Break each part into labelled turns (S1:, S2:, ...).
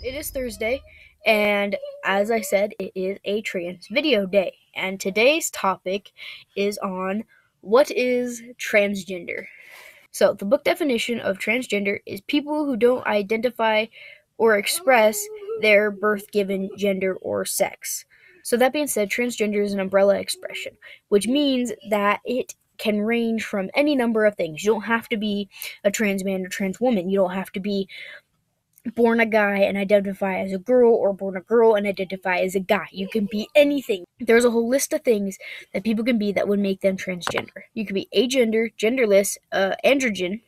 S1: It is Thursday, and as I said, it is a trans video day. And today's topic is on what is transgender. So, the book definition of transgender is people who don't identify or express their birth given gender or sex. So, that being said, transgender is an umbrella expression, which means that it can range from any number of things. You don't have to be a trans man or trans woman. You don't have to be born a guy and identify as a girl, or born a girl and identify as a guy. You can be anything. There's a whole list of things that people can be that would make them transgender. You could be agender, genderless, androgen.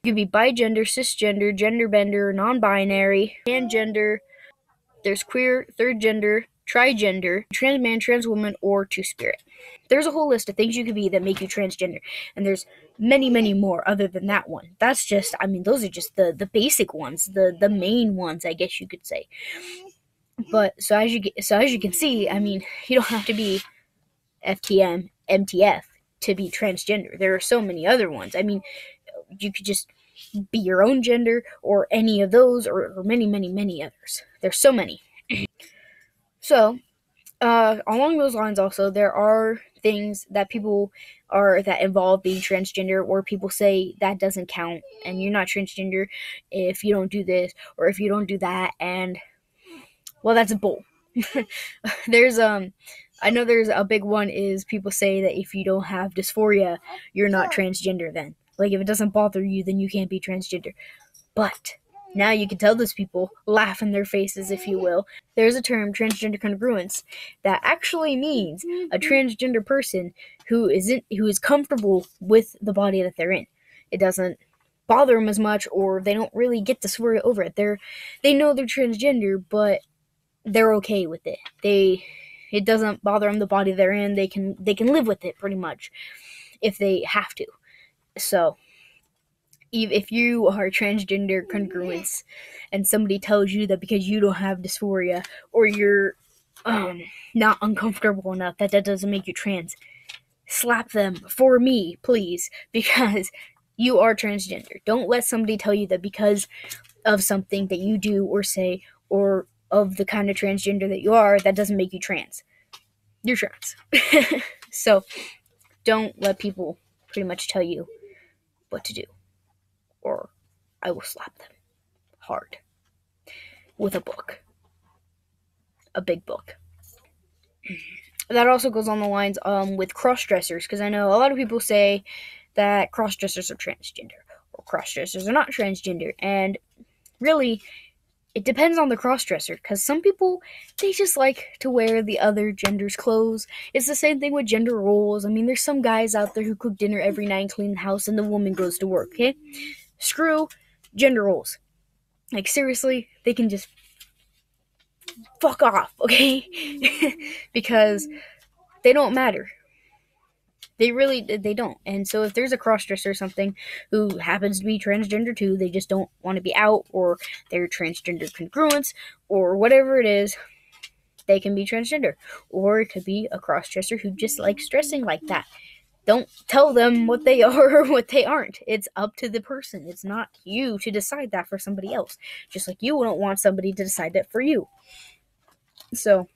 S1: You could be bigender, cisgender, genderbender, non-binary, pangender. There's queer, third gender, trigender, trans man, trans woman, or two-spirit. There's a whole list of things you could be that make you transgender, and there's many, many more other than that one. That's just, those are just the basic ones, the main ones, I guess you could say. But so as you can see, you don't have to be FTM, MTF to be transgender. There are so many other ones. You could just be your own gender, or any of those, or many, many, many others. There's so many. So, along those lines, also, there are things that that involve being transgender, or people say that doesn't count, and you're not transgender if you don't do this, or if you don't do that, and, well, that's a bull. There's, I know there's a big one is people say that if you don't have dysphoria, you're not transgender then. Like, if it doesn't bother you, then you can't be transgender. But now you can tell those people, laugh in their faces, if you will. There's a term, transgender congruence, that actually means a transgender person who is comfortable with the body that they're in. It doesn't bother them as much, or they don't really get dysphoria over it. They know they're transgender, but they're okay with it. It doesn't bother them the body they're in. They can live with it pretty much if they have to. So, if you are transgender congruence and somebody tells you that because you don't have dysphoria, or you're not uncomfortable enough, that doesn't make you trans, slap them for me, please, because you are transgender. Don't let somebody tell you that because of something that you do or say, or of the kind of transgender that you are, that doesn't make you trans. You're trans. So, don't let people pretty much tell you what to do, or I will slap them hard with a book. A big book. That also goes on the lines with cross-dressers, because I know a lot of people say that cross-dressers are transgender, or cross-dressers are not transgender, and really, it depends on the cross-dresser, because some people, they just like to wear the other gender's clothes. It's the same thing with gender roles. There's some guys out there who cook dinner every night and clean the house, and the woman goes to work, okay? Screw gender roles. Like, seriously, they can just fuck off, okay? Because they don't matter. They don't. And so if there's a crossdresser or something who happens to be transgender too, they just don't want to be out, or they're transgender congruence, or whatever it is, they can be transgender. Or it could be a crossdresser who just likes dressing like that. Don't tell them what they are or what they aren't. It's up to the person. It's not you to decide that for somebody else. Just like you don't want somebody to decide that for you. So,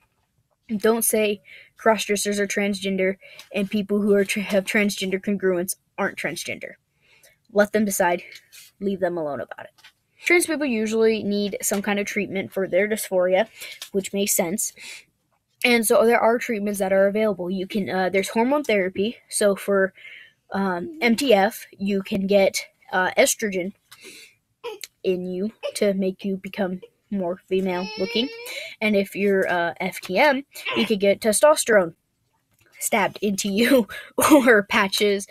S1: don't say crossdressers are transgender and people who have transgender congruence aren't transgender. Let them decide. Leave them alone about it. Trans people usually need some kind of treatment for their dysphoria, which makes sense. And so there are treatments that are available. You can there's hormone therapy. So for MTF, you can get estrogen in you to make you become more female looking. And if you're FTM, you could get testosterone stabbed into you, or patches,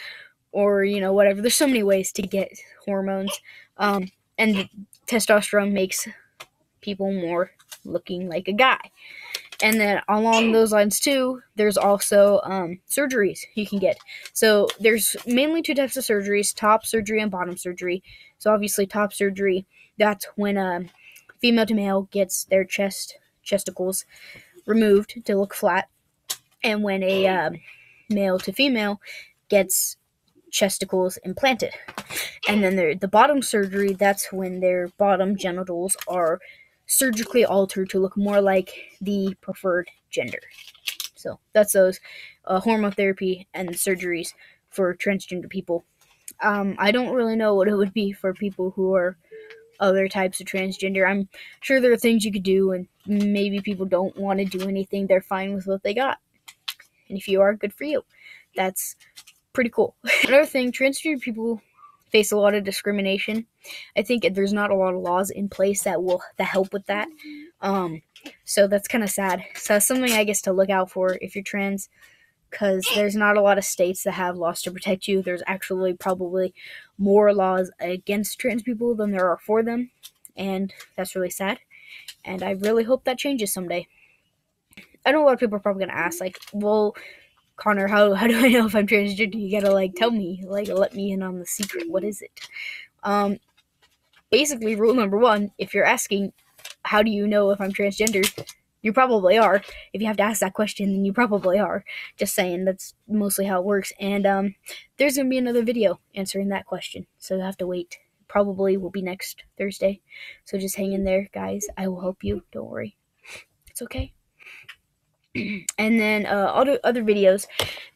S1: or whatever. There's so many ways to get hormones, and testosterone makes people more looking like a guy. And then along those lines too, there's also surgeries you can get. So there's mainly two types of surgeries: top surgery and bottom surgery. So obviously top surgery, that's when female to male gets their chesticles removed to look flat, and when a male to female gets chesticles implanted. And then the bottom surgery, that's when their bottom genitals are surgically altered to look more like the preferred gender. So that's those hormone therapy and surgeries for transgender people. I don't really know what it would be for people who are other types of transgender. I'm sure there are things you could do, and maybe people don't want to do anything. They're fine with what they got. And if you are, good for you. That's pretty cool. Another thing, transgender people face a lot of discrimination. I think there's not a lot of laws in place that help with that. So that's kind of sad. So that's something I guess to look out for if you're trans, because there's not a lot of states that have laws to protect you. There's actually probably more laws against trans people than there are for them, and that's really sad. And I really hope that changes someday. I know a lot of people are probably gonna ask, like, well, Connor, how do I know if I'm transgender? You gotta tell me, let me in on the secret. What is it? Basically, rule number one: if you're asking, how do you know if I'm transgender? You probably are. If you have to ask that question, then you probably are. Just saying, that's mostly how it works. And there's gonna be another video answering that question, so you'll have to wait. Probably will be next Thursday. So just hang in there, guys. I will help you. Don't worry. It's okay. And then other videos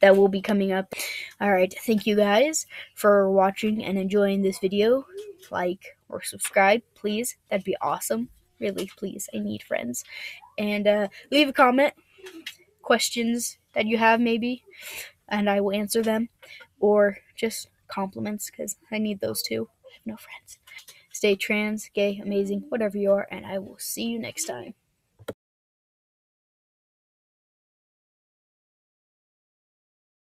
S1: that will be coming up. Alright, thank you guys for watching and enjoying this video. Like or subscribe, please. That'd be awesome. Really, please. I need friends. And leave a comment, questions that you have maybe, and I will answer them. Or just compliments, because I need those too. I have no friends. Stay trans, gay, amazing, whatever you are, and I will see you next time.